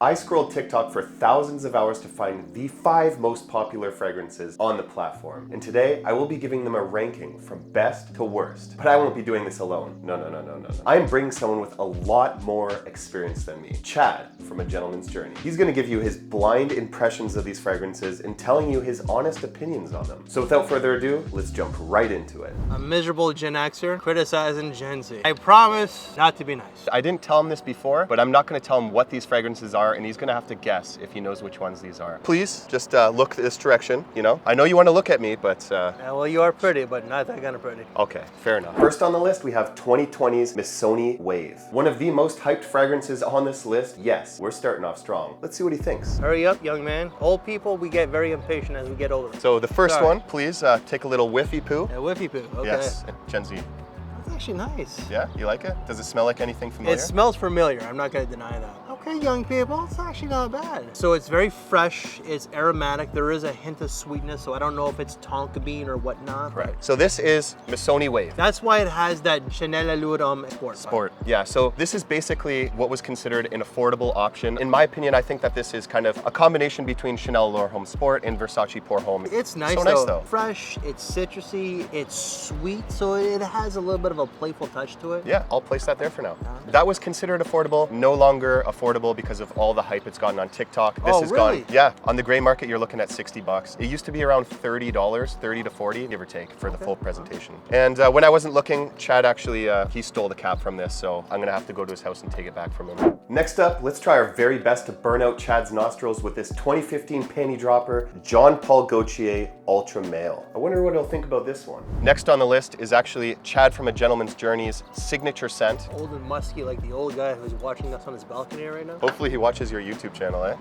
I scrolled TikTok for thousands of hours to find the 5 most popular fragrances on the platform. And today, I will be giving them a ranking from best to worst. But I won't be doing this alone. No. I am bringing someone with a lot more experience than me. Chad from A Gentleman's Journey. He's gonna give you his blind impressions of these fragrances and telling you his honest opinions on them. So without further ado, let's jump right into it. A miserable Gen Xer criticizing Gen Z. I promise not to be nice. I didn't tell him this before, but I'm not gonna tell him what these fragrances are, and he's gonna have to guess if he knows which ones these are. Please, just look this direction, you know? I know you wanna look at me, but... Yeah, well, you are pretty, but not that kind of pretty. Okay, fair enough. First on the list, we have 2020's Missoni Wave. One of the most hyped fragrances on this list. Yes, we're starting off strong. Let's see what he thinks. Hurry up, young man. Old people, we get very impatient as we get older. So the first one, please take a little whiffy poo. A whiffy poo, okay. Yes, Gen Z. That's actually nice. Yeah, you like it? Does it smell like anything familiar? It smells familiar, I'm not gonna deny that. Okay, young people, it's actually not bad. So it's very fresh, it's aromatic, there is a hint of sweetness, so I don't know if it's tonka bean or whatnot. Correct. So this is Missoni Wave. That's why it has that Chanel Allure Sport. Yeah, so this is basically what was considered an affordable option. In my opinion, I think that this is kind of a combination between Chanel Allure Homme Sport and Versace Pour Homme. It's nice, so though. Nice though. Fresh, it's citrusy, it's sweet, so it has a little bit of a playful touch to it. Yeah, I'll place that there for now. That was considered affordable, no longer affordable because of all the hype it's gotten on TikTok. This has really? gone, yeah, on the gray market, you're looking at 60 bucks. It used to be around $30, 30 to 40, give or take, for the full presentation. And when I wasn't looking, Chad actually, he stole the cap from this, so I'm gonna have to go to his house and take it back from him. Next up, let's try our very best to burn out Chad's nostrils with this 2015 panty dropper, Jean Paul Gaultier Ultra Male. I wonder what he'll think about this one. Next on the list is actually Chad from A Gentleman's Journey's signature scent. Old and musky like the old guy who's watching us on his balcony right now. Hopefully he watches your YouTube channel, eh?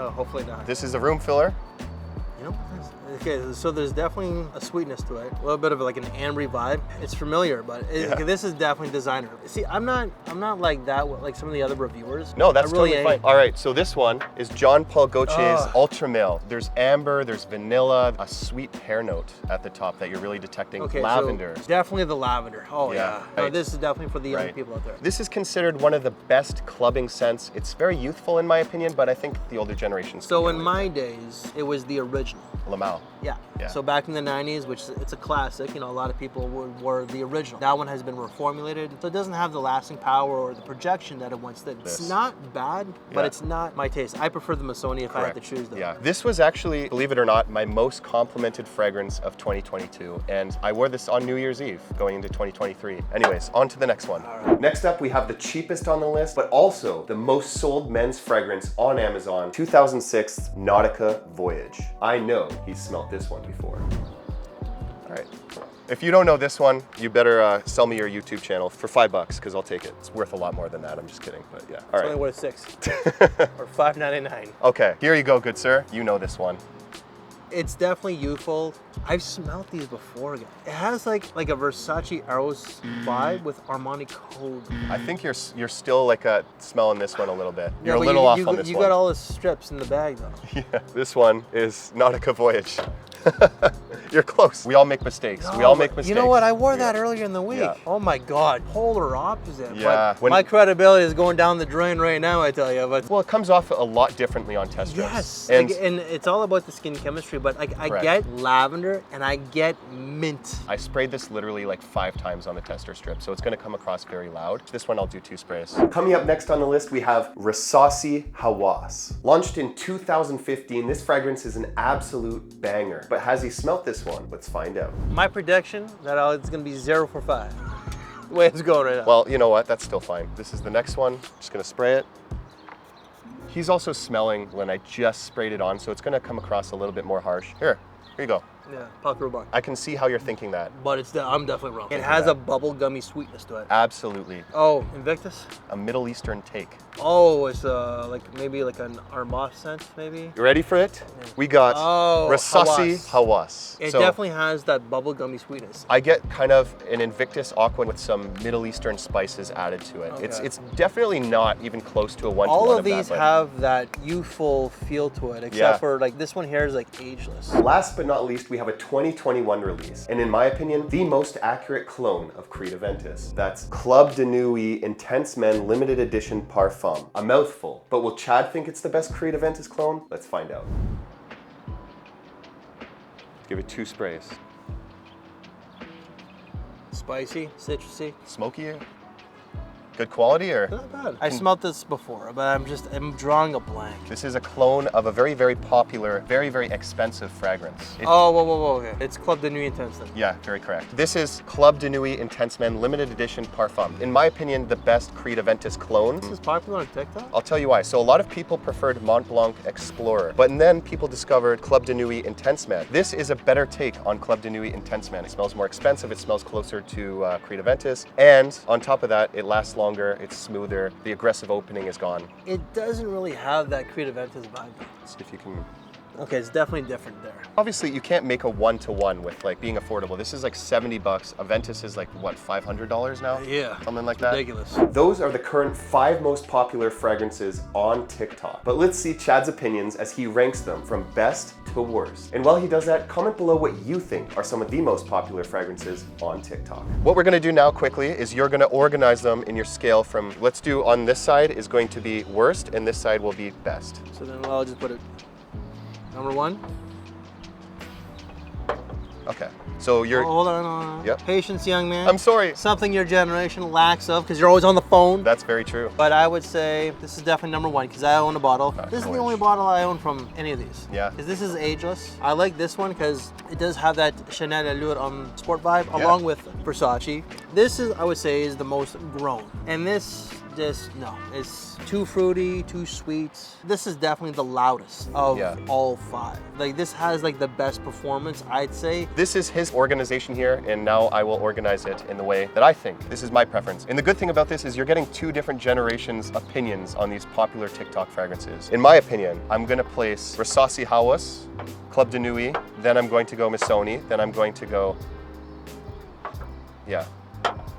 Hopefully not. This is a room filler. You know, okay, so there's definitely a sweetness to it. A little bit of like an ambery vibe. It's familiar, but okay, this is definitely designer. See, I'm not like that with like some of the other reviewers. No, that's really totally fine. All right, so this one is Jean Paul Gaultier's Ultra Male. There's amber, there's vanilla, a sweet pear note at the top that you're really detecting. Okay, lavender. So definitely the lavender. Oh yeah. No, right. this is definitely for the young people out there. This is considered one of the best clubbing scents. It's very youthful in my opinion, but I think the older generations. So in my days, it was the original. Lamal. Yeah. So back in the 90s, which it's a classic, you know, a lot of people were the original. That one has been reformulated, so it doesn't have the lasting power or the projection that it once did. It's not bad, but it's not my taste. I prefer the Missoni if I had to choose though. Yeah. This was actually, believe it or not, my most complimented fragrance of 2022, and I wore this on New Year's Eve going into 2023. Anyways, on to the next one. Next up, we have the cheapest on the list, but also the most sold men's fragrance on Amazon, 2006 Nautica Voyage. I know he's smelled this one before. All right. If you don't know this one, you better sell me your YouTube channel for $5 because I'll take it. It's worth a lot more than that. I'm just kidding, but yeah. All right. It's only worth $6 or $5.99. Okay, here you go, good sir. You know this one. It's definitely youthful. I've smelled these before. It has like a Versace Eros vibe with Armani Code. I think you're still like smelling this one a little bit. You're a little off on this one. You got all the strips in the bag though. Yeah, this one is Nautica Voyage. You're close. We all make mistakes. We all make mistakes. You know what? I wore that earlier in the week. Yeah. Oh my God, polar opposite. Yeah. But my credibility is going down the drain right now, I tell you. But well, it comes off a lot differently on test strips. Yes, and it's all about the skin chemistry. But like I get lavender and I get mint. I sprayed this literally like 5 times on the tester strip, so it's going to come across very loud. This one I'll do 2 sprays. Coming up next on the list, we have Rasasi Hawas. Launched in 2015, this fragrance is an absolute banger. But has he smelt this one? Let's find out. My prediction that it's going to be 0 for 5. The way it's going right now. Well, you know what? That's still fine. This is the next one. Just going to spray it. He's also smelling when I just sprayed it on, so it's going to come across a little bit more harsh. Here you go. Yeah, Paco Rabanne. I can see how you're thinking that. But I'm definitely wrong. It has a bubble-gummy sweetness to it. Absolutely. Oh, Invictus? A Middle Eastern take. Oh, it's maybe like an Armaf scent, maybe? You ready for it? Yeah. We got Rasasi Hawas. It definitely has that bubble-gummy sweetness. I get kind of an Invictus Aqua with some Middle Eastern spices added to it. Okay. It's definitely not even close to a 1-to-1 All of these have that youthful feel to it, except for like this one here is like ageless. Last but not least, we have a 2021 release, and in my opinion, the most accurate clone of Creed Aventus. That's Club de Nuit Intense Men Limited Edition Parfum. A mouthful, but will Chad think it's the best Creed Aventus clone? Let's find out. Give it 2 sprays. Spicy, citrusy. Smoky? Good quality or? Not bad. I smelled this before, but I'm drawing a blank. This is a clone of a very, very popular, very, very expensive fragrance. Whoa, okay. It's Club de Nuit Intense then. Yeah, very correct. This is Club de Nuit Intense Men Limited Edition Parfum. In my opinion, the best Creed Aventus clone. This is popular on TikTok? I'll tell you why. So a lot of people preferred Mont Blanc Explorer, but then people discovered Club de Nuit Intense Man. This is a better take on Club de Nuit Intense Man. It smells more expensive, it smells closer to Creed Aventus, and on top of that, it lasts longer, it's smoother, the aggressive opening is gone. It doesn't really have that Creed Aventus vibe. See if you can... Okay, it's definitely different there. Obviously, you can't make a one-to-one with like being affordable. This is like 70 bucks. Aventus is like, what, $500 now? Yeah. Something like that. Ridiculous. Those are the current 5 most popular fragrances on TikTok. But let's see Chad's opinions as he ranks them from best to worst. And while he does that, comment below what you think are some of the most popular fragrances on TikTok. What we're gonna do now quickly is you're gonna organize them in your scale from, let's do on this side is going to be worst and this side will be best. So then I'll just put it number 1. Okay, so you're... Hold on. Yep. Patience, young man. I'm sorry. Something your generation lacks of, because you're always on the phone. That's very true. But I would say this is definitely number 1, because I own a bottle. Nautica This is the Voyage. only bottle I own from any of these. Yeah. Because this is ageless. I like this one because it does have that Chanel Allure sport vibe, Yeah. along with Versace. This is, I would say, is the most grown. And this just, no, it's too fruity, too sweet. This is definitely the loudest of all 5. Like, this has like the best performance, I'd say. This is his organization here, and now I will organize it in the way that I think. This is my preference. And the good thing about this is you're getting 2 different generations' opinions on these popular TikTok fragrances. In my opinion, I'm gonna place Rasasi Hawas, Club de Nuit, then I'm going to go Missoni, then I'm going to go, yeah.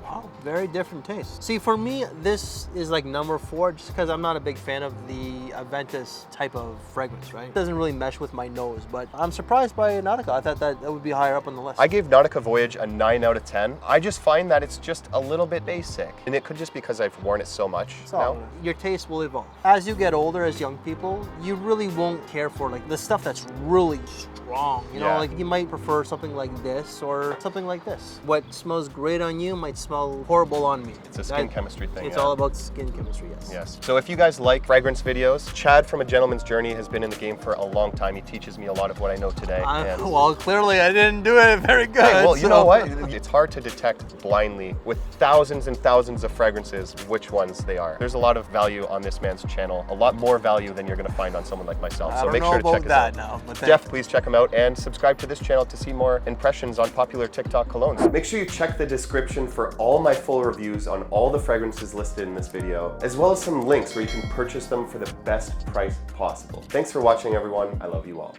Wow, very different taste. See, for me, this is like number 4, just because I'm not a big fan of the Aventus type of fragrance, right? It doesn't really mesh with my nose, but I'm surprised by Nautica. I thought that would be higher up on the list. I gave Nautica Voyage a 9 out of 10. I just find that it's just a little bit basic. And it could just be because I've worn it so much now. Your taste will evolve. As you get older, as young people, you really won't care for like the stuff that's really strong. You know, like you might prefer something like this or something like this. What smells great on you might smell horrible on me. It's a skin chemistry thing. It's all about skin chemistry, yes. Yes. So if you guys like fragrance videos, Chad from A Gentleman's Journey has been in the game for a long time. He teaches me a lot of what I know today. Well, clearly I didn't do it very good. Hey, well, you know what? It's hard to detect blindly with thousands and thousands of fragrances which ones they are. There's a lot of value on this man's channel, a lot more value than you're going to find on someone like myself. So make sure to check us out. Now, but Jeff, please check him out and subscribe to this channel to see more impressions on popular TikTok colognes. Make sure you check the description for all my full reviews on all the fragrances listed in this video, as well as some links where you can purchase them for the best price possible. Thanks for watching, everyone. I love you all.